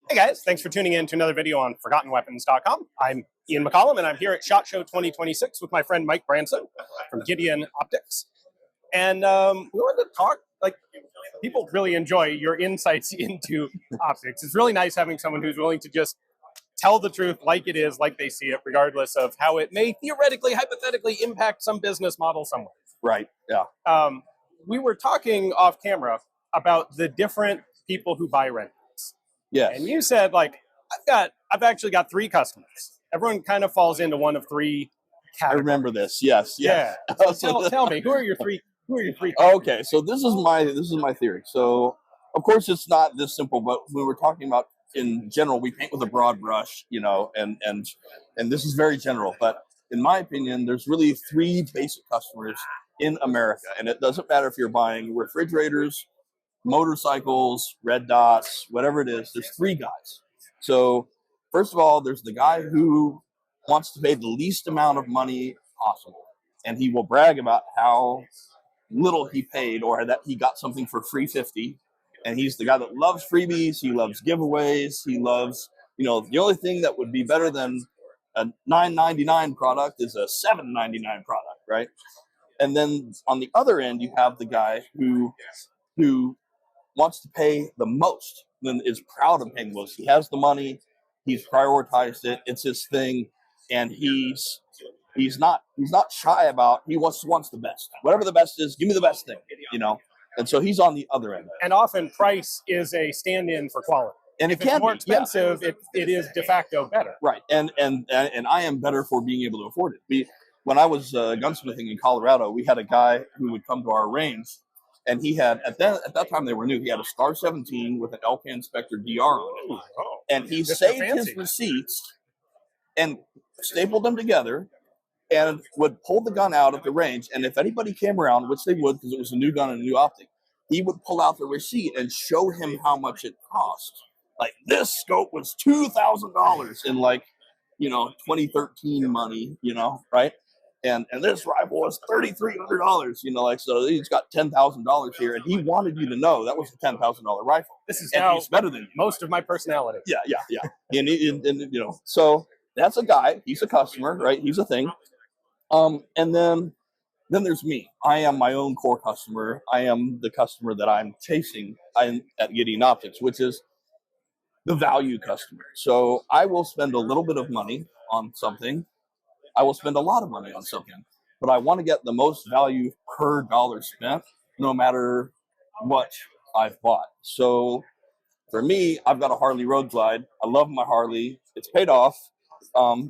Hey guys, thanks for tuning in to another video on ForgottenWeapons.com. I'm Ian McCollum, and I'm here at SHOT Show 2026 with my friend Mike Branson from Gideon Optics. And we wanted to talk, people really enjoy your insights into optics. It's really nice having someone who's willing to just tell the truth like it is, like they see it, regardless of how it may theoretically, hypothetically impact some business model somewhere. Right, yeah. We were talking off camera about the different people who buy rentals. Yes. And you said, I've actually got 3 customers. Everyone kind of falls into one of 3 categories. I remember this. Yes. Yeah. So tell me, who are your three? Okay, so this is my theory. So of course it's not this simple, but we were talking about in general, we paint with a broad brush, and this is very general. But in my opinion, there's really 3 basic customers in America, and it doesn't matter if you're buying refrigerators, motorcycles, red dots, whatever it is. There's 3 guys. So first of all, there's the guy who wants to pay the least amount of money possible, and he will brag about how little he paid or that he got something for free 50. And he's the guy that loves freebies. He loves giveaways. He loves, the only thing that would be better than a $9.99 product is a $7.99 product, right? And then on the other end, you have the guy who wants to pay the most, then is proud of paying the most. He has the money, he's prioritized it, it's his thing, and he's not shy about, he wants the best. Whatever the best is, give me the best thing, And so he's on the other end. And often price is a stand-in for quality. And if it's more expensive, it is de facto better. Right. And I am better for being able to afford it. When I was gunsmithing in Colorado, we had a guy who would come to our range, and he had, at that time they were new, he had a Star 17 with an LK Inspector DR on it. Oh, and he saved his receipts and stapled them together and would pull the gun out at the range. And if anybody came around, which they would because it was a new gun and a new optic, he would pull out the receipt and show him how much it cost. Like, this scope was $2,000 in 2013 money, right? And this rifle was $3,300, so he's got $10,000 here, and he wanted you to know that was a $10,000 rifle. This is now he's better than you. Most of my personality. Yeah. and so that's a guy. He's a customer, right? He's a thing. And then there's me. I am my own core customer. I am the customer that I'm chasing at Gideon Optics, which is the value customer. So I will spend a little bit of money on something. I will spend a lot of money on something, but I want to get the most value per dollar spent, no matter what I've bought. So for me, I've got a Harley Road Glide. I love my Harley. It's paid off, 5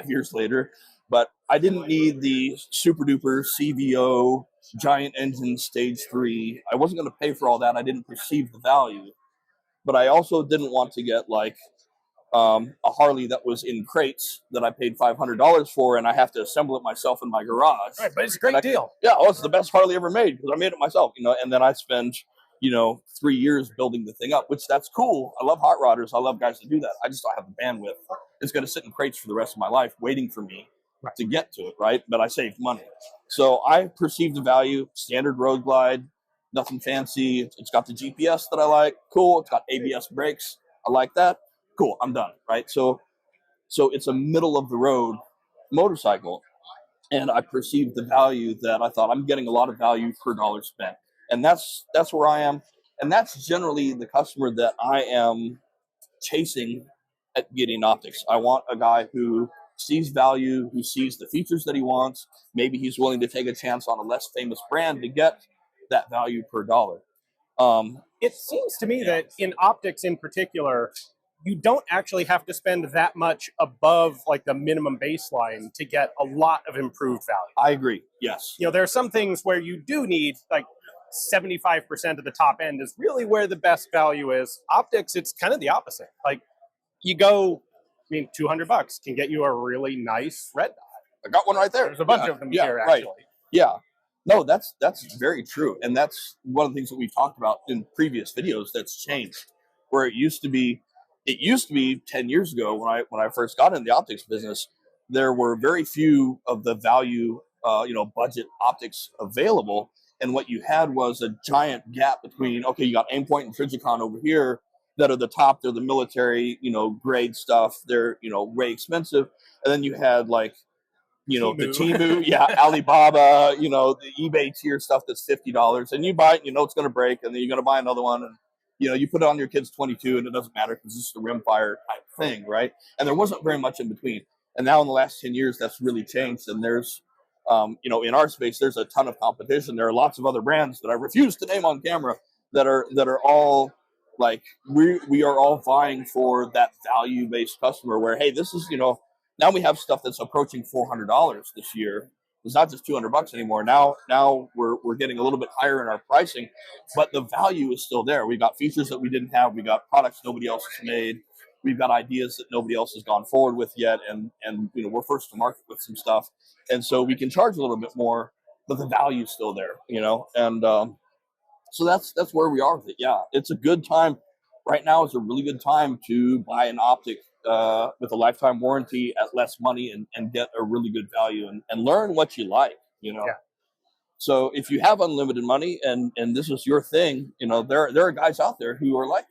years later, but I didn't need the super duper CVO giant engine stage 3. I wasn't going to pay for all that. I didn't perceive the value, but I also didn't want to get a Harley that was in crates that I paid $500 for, and I have to assemble it myself in my garage. Right, but it's a great deal. Yeah, it's the best Harley ever made because I made it myself, and then I spend, 3 years building the thing up, which that's cool. I love hot rodders. I love guys that do that. I just don't have the bandwidth. It's going to sit in crates for the rest of my life waiting for me to get to it, right? But I saved money. So I perceived the value, standard road glide, nothing fancy. It's got the GPS that I like. Cool. It's got ABS brakes. I like that. Cool, I'm done, right? So it's a middle of the road motorcycle, and I perceived the value that I thought I'm getting a lot of value per dollar spent, and that's where I am, and that's generally the customer that I am chasing at Gideon Optics. I want a guy who sees value, who sees the features that he wants. Maybe he's willing to take a chance on a less famous brand to get that value per dollar. It seems to me that in optics in particular, you don't actually have to spend that much above the minimum baseline to get a lot of improved value. I agree. Yes. There are some things where you do need 75% of the top end is really where the best value is. Optics, it's kind of the opposite. You go, $200 can get you a really nice red dot. I got one right there. There's a bunch of them here, actually. Right. Yeah. No, that's very true. And that's one of the things that we've talked about in previous videos that's changed. Where it used to be 10 years ago when I first got in the optics business, there were very few of the value, budget optics available. And what you had was a giant gap between, okay, you got Aimpoint and Trijicon over here, that are the top. They're the military, grade stuff. They're, way expensive. And then you had like, the Temu, yeah, Alibaba, the eBay tier stuff that's $50, and you buy it, it's going to break, and then you're going to buy another one, and you put it on your kid's 22, and it doesn't matter because it's just a rimfire type thing, right? And there wasn't very much in between. And now in the last 10 years, that's really changed, and there's, in our space, there's a ton of competition. There are lots of other brands that I refuse to name on camera that are all like we are all vying for that value-based customer where, hey, this is, now we have stuff that's approaching $400 this year. It's not just $200 anymore. Now we're getting a little bit higher in our pricing, but the value is still there. We've got features that we didn't have. We got products nobody else has made. We've got ideas that nobody else has gone forward with yet, and we're first to market with some stuff, and so we can charge a little bit more, but the value is still there, and so that's where we are with it. Yeah, it's a good time. Right now is a really good time to buy an optic with a lifetime warranty at less money and get a really good value and learn what you like, Yeah. So if you have unlimited money and this is your thing, there are guys out there who are like,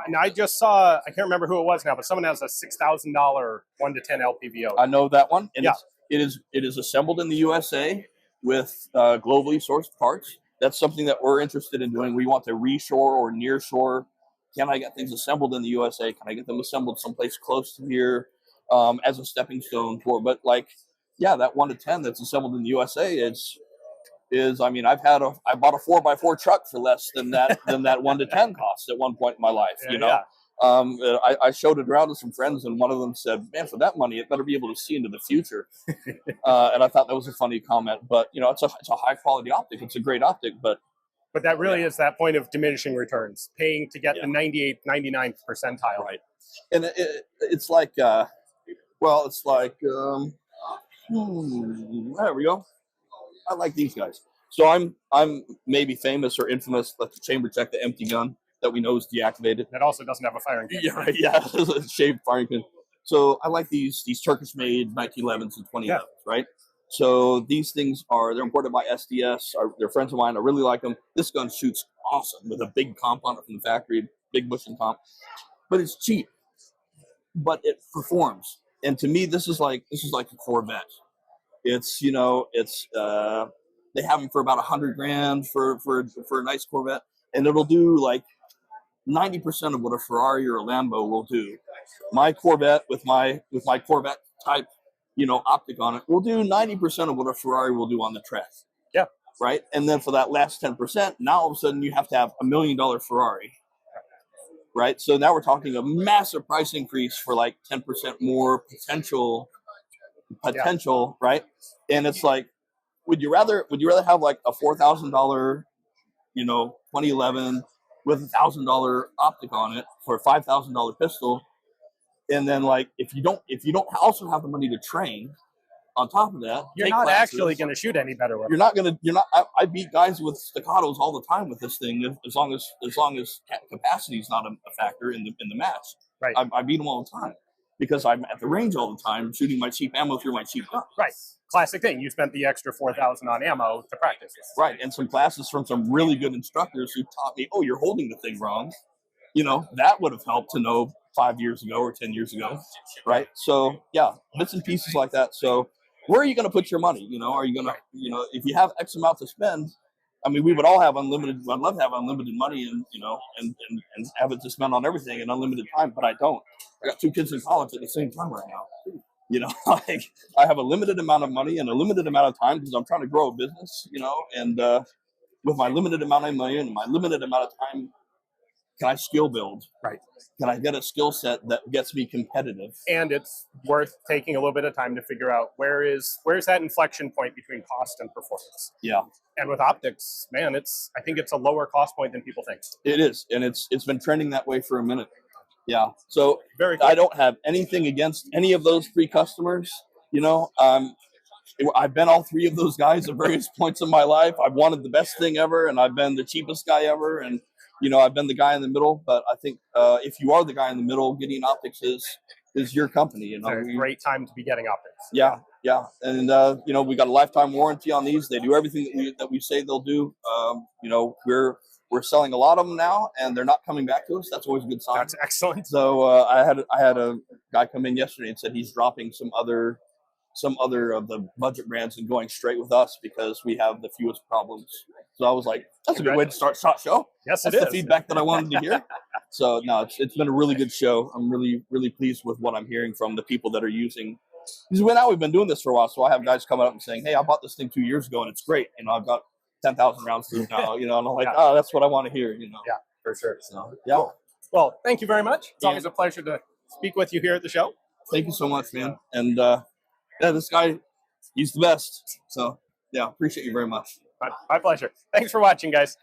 And I just saw, I can't remember who it was now, but someone has a $6,000 1 to 10 LPVO. I know that one. And yeah. It is assembled in the USA with globally sourced parts. That's something that we're interested in doing. We want to reshore or near shore. Can I get things assembled in the USA? Can I get them assembled someplace close to here as a stepping stone for? But that 1 to 10 that's assembled in the USA I bought a 4x4 truck for less than that 1 to 10 cost at one point in my life. Yeah. I showed it around to some friends, and one of them said, "Man, for that money, it better be able to see into the future." And I thought that was a funny comment. But it's a high quality optic. It's a great optic, but that really is that point of diminishing returns, paying to get the 98th, 99th percentile. Right. And it's like, there we go. I like these guys. So I'm maybe famous or infamous, but the chamber check, the empty gun that we know is deactivated. That also doesn't have a firing pin. Yeah, yeah, a shaved firing pin. So I like these Turkish-made 1911s and 2011s, right? So these things they're imported by SDS. They're friends of mine. I really like them. This gun shoots awesome with a big comp on it from the factory, big bushing comp. But it's cheap, but it performs. And to me, this is like a Corvette. It's they have them for about $100,000 for a nice Corvette, and it'll do like 90% of what a Ferrari or a Lambo will do. My Corvette with my Corvette type, optic on it will do 90% of what a Ferrari will do on the track. Yeah. Right. And then for that last 10%, now all of a sudden you have to have $1 million Ferrari. Right. So now we're talking a massive price increase for like 10% more potential, right? And it's like, would you rather have like a $4,000, 2011 with $1,000 optic on it for a $5,000 pistol, and then like if you don't also have the money to train on top of that, you're not actually going to shoot any better with it. I beat guys with staccatos all the time with this thing as long as capacity is not a factor in the match. Right. I beat them all the time because I'm at the range all the time shooting my cheap ammo through my cheap gun. Right. Classic thing. You spent the extra $4,000 on ammo to practice. Right. And some classes from some really good instructors who taught me, oh, you're holding the thing wrong. That would have helped to know 5 years ago or 10 years ago. Right. So yeah, bits and pieces like that. So where are you going to put your money? Are you going to, if you have X amount to spend, I mean, we would all have unlimited. I'd love to have unlimited money and and have it to spend on everything in unlimited time, but I don't. I got 2 kids in college at the same time right now. Like I have a limited amount of money and a limited amount of time because I'm trying to grow a business. And with my limited amount of money and my limited amount of time, can I skill build? Right. Can I get a skill set that gets me competitive? And it's worth taking a little bit of time to figure out where's that inflection point between cost and performance. Yeah. And with optics, man, I think it's a lower cost point than people think. It is, and it's been trending that way for a minute. Yeah. So very cool. I don't have anything against any of those 3 customers. I've been all 3 of those guys at various points in my life. I've wanted the best thing ever, and I've been the cheapest guy ever, and I've been the guy in the middle. But I think if you are the guy in the middle, Gideon Optics is your company. It's a great time to be getting optics. Yeah, yeah, and we got a lifetime warranty on these. They do everything that we say they'll do. we're selling a lot of them now, and they're not coming back to us. That's always a good sign. That's excellent. So I had a guy come in yesterday and said he's dropping some other of the budget brands and going straight with us because we have the fewest problems. So I was like, that's a good way to start SHOT Show. Yes, that's the feedback that I wanted to hear. So no, it's been a really good show. I'm really pleased with what I'm hearing from the people that are using. Because we've been doing this for a while, so I have guys coming up and saying, "Hey, I bought this thing 2 years ago and it's great. You know, I've got 10,000 rounds through now. You know," and I'm like, "Oh, that's what I want to hear." You know. Yeah, for sure. So yeah. Cool. Well, thank you very much. It's always a pleasure to speak with you here at the show. Thank you so much, man. And yeah, this guy, he's the best. So yeah, appreciate you very much. My pleasure. Thanks for watching, guys.